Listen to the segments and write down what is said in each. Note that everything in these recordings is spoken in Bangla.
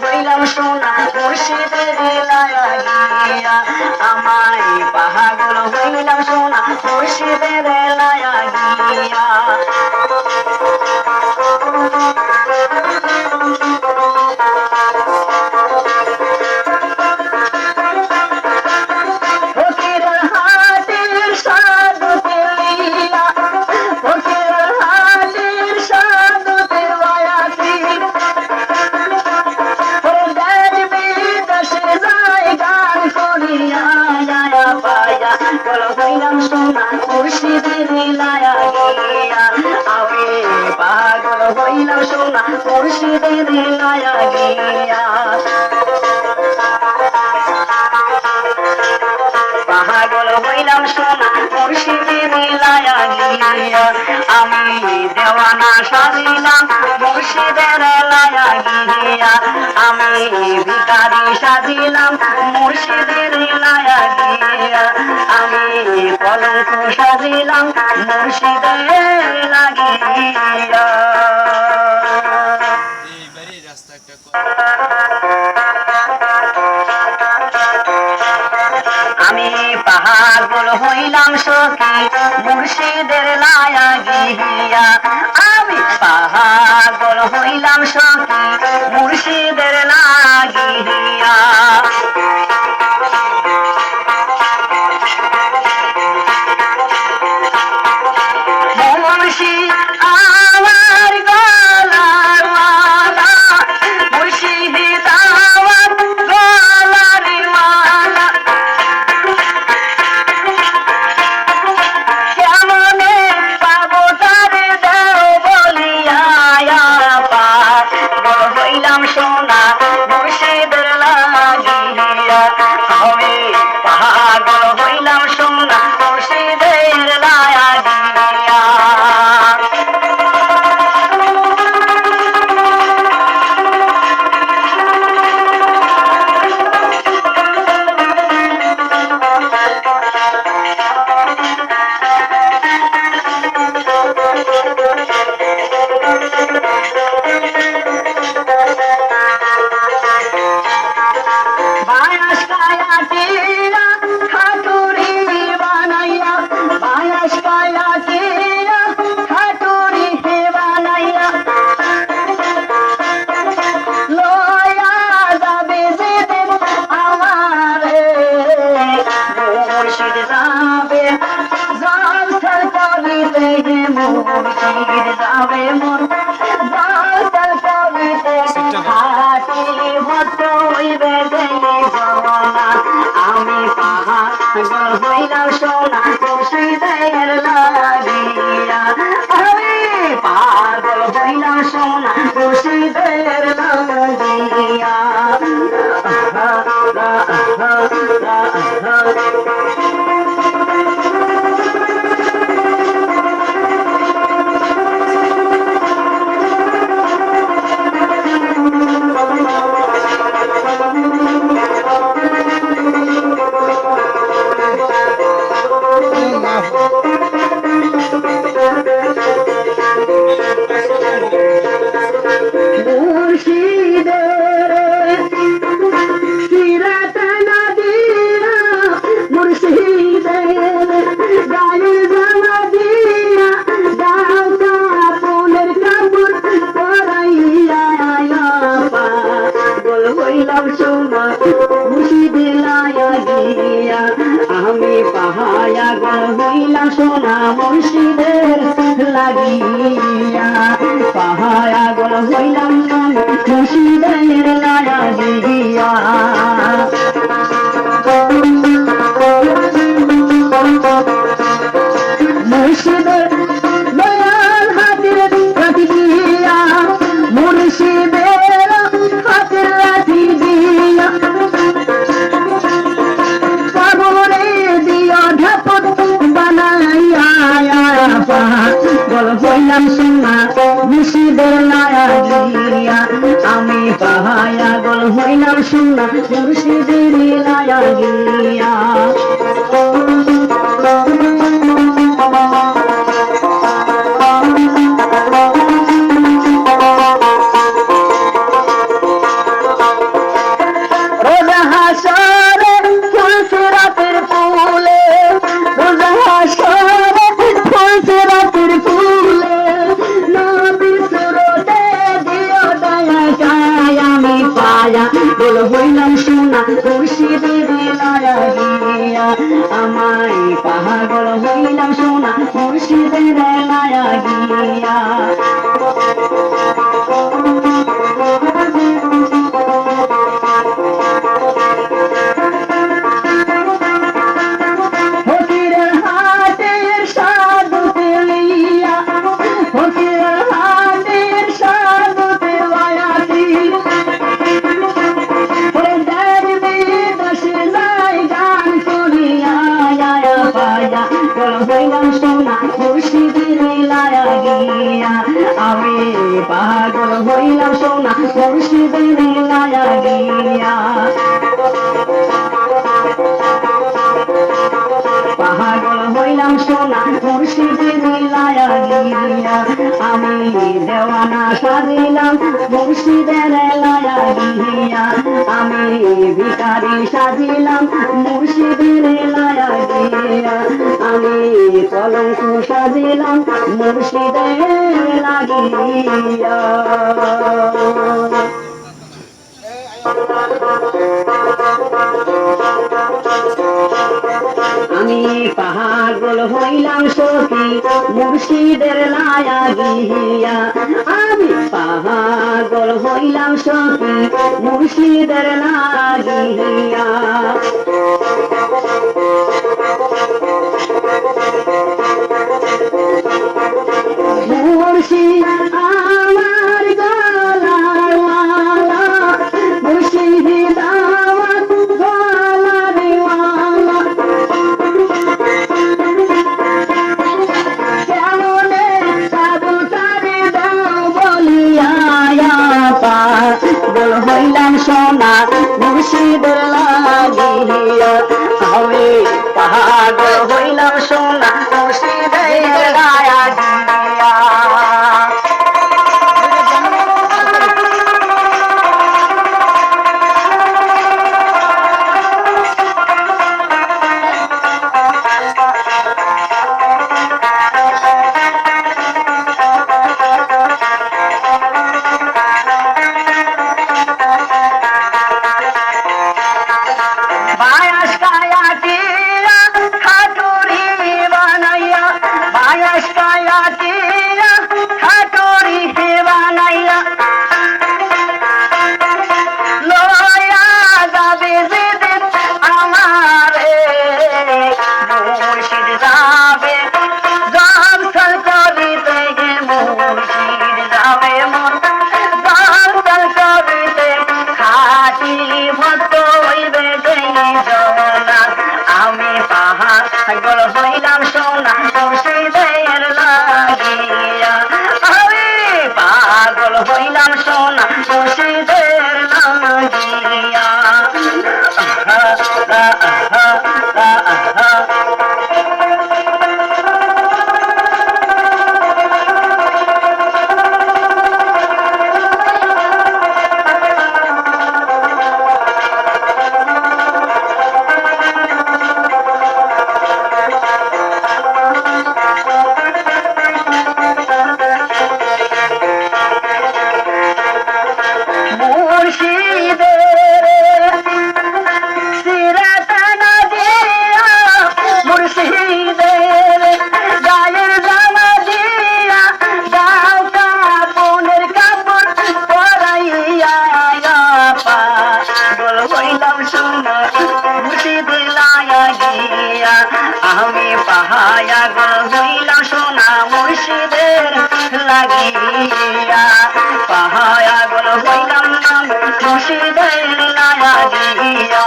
হইলাম সোনা মুর্শিদের লাইয়া আমায় পাগল হইলাম সোনা মুর্শিদের লাইয়া মুর্শিদের লাইয়া গিয়া আমি পাগল হইলাম সোনা মুর্শিদের লাইয়া গিয়া পাগল হইলাম সোনা মুর্শিদের লাইয়া গিয়া আমি দেওয়ানা সাজিলাম মুর্শিদের লাইয়া গিয়া আমি ভিখারি সাজিলাম মুর্শিদের লাইয়া গিয়া আমি কলঙ্ক সাজিলাম মুর্শিদের লাগিয়া আমি পাগল হইলাম সখী মুর্শিদের লাইয়া গিয়া আমি পাগল হইলাম সখী মুর্শিদের লাগিয়া আমার গলার মালা মুর্শিদ আমার গলার মালা কেমনে পাবো তারে দেও বলিয়া পাগল হইলাম সোনা মুর্শিদের লাগিয়া আমি পাগল হইলাম সোনা মুর্শিদের লাগিয়া যাবে মন জাল করিতে হাতি ভদ্র হইবে জমানা আমি পাগল হইলাম সোনা মুর্শিদের লাগিয়া আমি পাগল হইলাম সোনা মুর্শিদের লাগিয়া আমি পাগল হইলাম সোনা মুর্শিদের লাগিয়া পাগল হইলাম মুর্শিদের লাগিয়া মুর্শিদের দয়াল হাতের রাতি দিয়া মুর্শিদের হাতের রাতি দিয়া পাগল পাগল হইলাম সোনা মুর্শিদের লায়াগিয়া আমি পাগল হইলাম সোনা মুর্শিদের লায়াগিয়া হইলাম সোনা মুর্শিদের লায়াগিয়া আমায় পাগল হইলাম সোনা মুর্শিদের লায়াগিয়া ফকিরের হাটের সাধু তেলিয়া ফকিরের হাটের সাধু তেলায়াতি হইলাম সোনা মুর্শিদের লায়াগিয়া আমি পাগল হইলাম সোনা মুর্শিদের লায়াগিয়া পাগল হইলাম সোনা মুর্শিদের লায়াগিয়া আমি দেওয়ানা সাজিলাম মুর্শিদের লায়াগিয়া আমি ভিখারি সাজিলাম মুর্শিদের লায়াগিয়া আমি কলঙ্ক সাজিলাম মুর্শিদের লাগিয়া আমি পাগল হইলাম সখী মুর্শিদের লায়াগিয়া আমি পাগল হইলাম সখী মুর্শিদের লাগিয়া মুর্শিদ আমার গলার মালা মুর্শিদ আমার গলার মালা কেমনে সাধু তারে দাও বলিয়া পাগল হইলাম সোনা মুর্শিদের লাগিয়া আমি পাগল হইলাম সোনা মুর্শিদের লাগিয়া আমি পাগল হইলাম সোনা মুর্শিদের লাগিয়া আমি পাগল হইলাম সোনা মুর্শিদের লাগিয়া আমি পাগল হইলাম সোনা মুর্শিদের লাগিয়া পাগল হইলাম মুর্শিদের লাগিয়া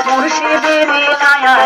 মুর্শিদের লায়া